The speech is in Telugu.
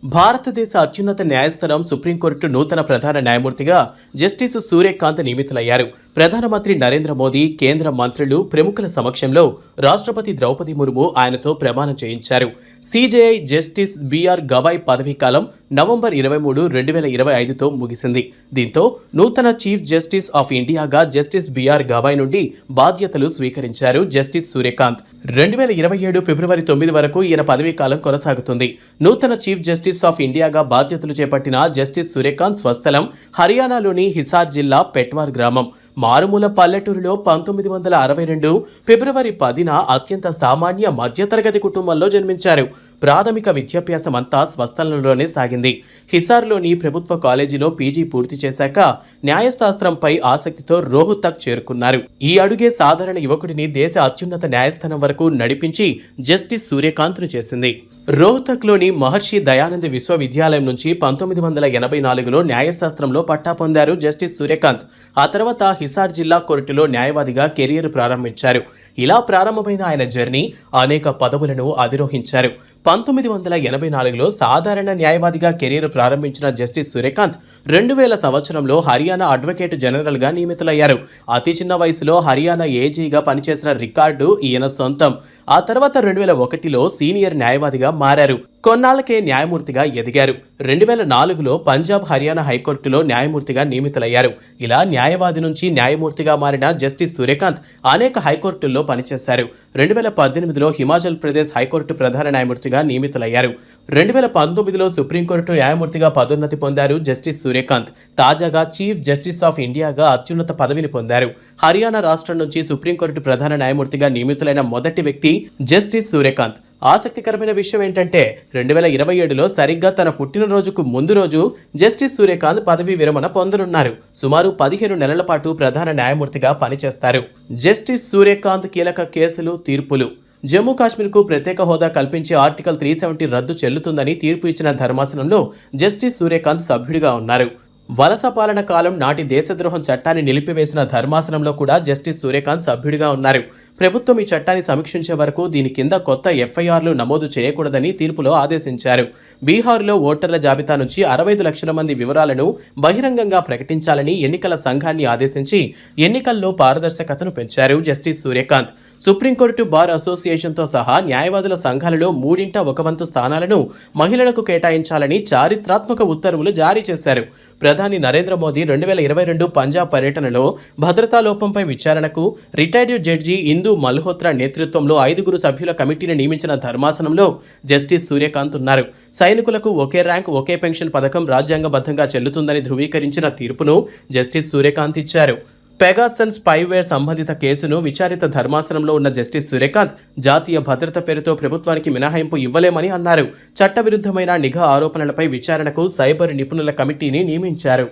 భారతదేశ అత్యున్నత న్యాయస్థానం సుప్రీంకోర్టు నూతన ప్రధాన న్యాయమూర్తిగా జస్టిస్ సూర్యకాంత్ నియమితులయ్యారు. ప్రధానమంత్రి నరేంద్ర మోదీ, కేంద్ర మంత్రులు, ప్రముఖుల సమక్షంలో రాష్ట్రపతి ద్రౌపది ముర్ము ఆయనతో ప్రమాణం చేయించారు. సిజేఐ జస్టిస్ బిఆర్ గవాయ్ పదవీకాలం నవంబర్ 23, 2025తో ముగిసింది. దీంతో నూతన చీఫ్ జస్టిస్ ఆఫ్ ఇండియాగా జస్టిస్ బిఆర్ గవాయ్ నుండి బాధ్యతలు స్వీకరించారు జస్టిస్ సూర్యకాంత్. 2027 ఫిబ్రవరి 9 వరకు ఈయన పదవీకాలం కొనసాగుతుంది. నూతన చీఫ్ జస్టిస్ ఆఫ్ ఇండియాగా బాధ్యతలు చేపట్టిన జస్టిస్ సూర్యకాంత్ స్వస్థలం హర్యానాలోని హిసార్ జిల్లా పెట్వార్ గ్రామం. మారుమూల పల్లెటూరులో 1962 ఫిబ్రవరి 10న అత్యంత సామాన్య మధ్యతరగతి కుటుంబంలో జన్మించారు. ప్రాథమిక విద్యాభ్యాసం అంతా స్వస్థలంలోనే సాగింది. హిసార్లోని ప్రభుత్వ కాలేజీలో పీజీ పూర్తి చేశాక న్యాయశాస్త్రంపై ఆసక్తితో రోహ్తక్ చేరుకున్నారు. ఈ అడుగే సాధారణ యువకుడిని దేశ అత్యున్నత న్యాయస్థానం వరకు నడిపించి జస్టిస్ సూర్యకాంత్ను చేసింది. రోహ్తక్లోని మహర్షి దయానంద్ విశ్వవిద్యాలయం నుంచి 1984లో న్యాయశాస్త్రంలో పట్టా పొందారు జస్టిస్ సూర్యకాంత్. ఆ తర్వాత హిసార్ జిల్లా కోర్టులో న్యాయవాదిగా కెరీర్ ప్రారంభించారు. ఇలా ప్రారంభమైన ఆయన జర్నీ అనేక పదవులను అధిరోహించారు. 1984లో సాధారణ న్యాయవాదిగా కెరీర్ ప్రారంభించిన జస్టిస్ సూర్యకాంత్ 2000 సంవత్సరంలో హర్యానా అడ్వకేట్ జనరల్గా నియమితులయ్యారు. అతి చిన్న వయసులో హర్యానా ఏజీగా పనిచేసిన రికార్డు ఈయన సొంతం. ఆ తర్వాత 2001లో సీనియర్ న్యాయవాదిగా మారారు. కొన్నాళ్లకే న్యాయమూర్తిగా ఎదిగారు. 2004లో పంజాబ్ హర్యానా హైకోర్టులో న్యాయమూర్తిగా నియమితులయ్యారు. ఇలా న్యాయవాది నుంచి న్యాయమూర్తిగా మారిన జస్టిస్ సూర్యకాంత్ అనేక హైకోర్టుల్లో పనిచేశారు. 2018లో హిమాచల్ ప్రదేశ్ హైకోర్టు ప్రధాన న్యాయమూర్తిగా నియమితులయ్యారు. 2019లో సుప్రీంకోర్టు న్యాయమూర్తిగా పదోన్నతి పొందారు జస్టిస్ సూర్యకాంత్. తాజాగా చీఫ్ జస్టిస్ ఆఫ్ ఇండియాగా అత్యున్నత పదవిని పొందారు. హర్యానా రాష్ట్రం నుంచి సుప్రీంకోర్టు ప్రధాన న్యాయమూర్తిగా నియమితులైన మొదటి వ్యక్తి జస్టిస్ సూర్యకాంత్. ఆసక్తికరమైన విషయం ఏంటంటే 2027లో సరిగ్గా తన పుట్టినరోజుకు ముందు రోజు జస్టిస్ సూర్యకాంత్ పదవీ విరమణ పొందనున్నారు. సుమారు 15 నెలల పాటు ప్రధాన న్యాయమూర్తిగా పనిచేస్తారు. జస్టిస్ సూర్యకాంత్ కీలక కేసులు, తీర్పులు. జమ్మూ కాశ్మీర్కు ప్రత్యేక హోదా కల్పించే ఆర్టికల్ 370 రద్దు చెల్లుతుందని తీర్పు ఇచ్చిన ధర్మాసనంలో జస్టిస్ సూర్యకాంత్ సభ్యుడిగా ఉన్నారు. వలస పాలన కాలం నాటి దేశద్రోహం చట్టాన్ని నిలిపివేసిన ధర్మాసనంలో కూడా జస్టిస్ సూర్యకాంత్ సభ్యుడిగా ఉన్నారు. ప్రభుత్వం ఈ చట్టాన్ని సమీక్షించే వరకు దీని కింద కొత్త ఎఫ్ఐఆర్లు నమోదు చేయకూడదని తీర్పులో ఆదేశించారు. బీహార్లో ఓటర్ల జాబితా నుంచి 65 లక్షల మంది వివరాలను బహిరంగంగా ప్రకటించాలని ఎన్నికల సంఘాన్ని ఆదేశించి ఎన్నికల్లో పారదర్శకతను పెంచారు జస్టిస్ సూర్యకాంత్. సుప్రీంకోర్టు బార్ అసోసియేషన్తో సహా న్యాయవాదుల సంఘాలలో 1/3 స్థానాలను మహిళలకు కేటాయించాలని చారిత్రాత్మక ఉత్తర్వులు జారీ చేశారు. ప్రధాని నరేంద్ర మోదీ 2022 పంజాబ్ పర్యటనలో భద్రతా లోపంపై విచారణకు రిటైర్డ్ జడ్జి ఇందు మల్హోత్రా నేతృత్వంలో 5 సభ్యుల కమిటీని నియమించిన ధర్మాసనంలో జస్టిస్ సూర్యకాంత్ ఉన్నారు. సైనికులకు ఒకే ర్యాంక్, ఒకే పెన్షన్ పథకం రాజ్యాంగబద్ధంగా చెల్లుతుందని ధృవీకరించిన తీర్పును జస్టిస్ సూర్యకాంత్ ఇచ్చారు. పెగాసన్ స్పైవేర్ సంబంధిత కేసును విచారిత ధర్మాసనంలో ఉన్న జస్టిస్ సూర్యకాంత్ జాతీయ భద్రత పేరుతో ప్రభుత్వానికి మినహాయింపు ఇవ్వలేమని అన్నారు. చట్టవిరుద్ధమైన నిఘా ఆరోపణలపై విచారణకు సైబర్ నిపుణుల కమిటీని నియమించారు.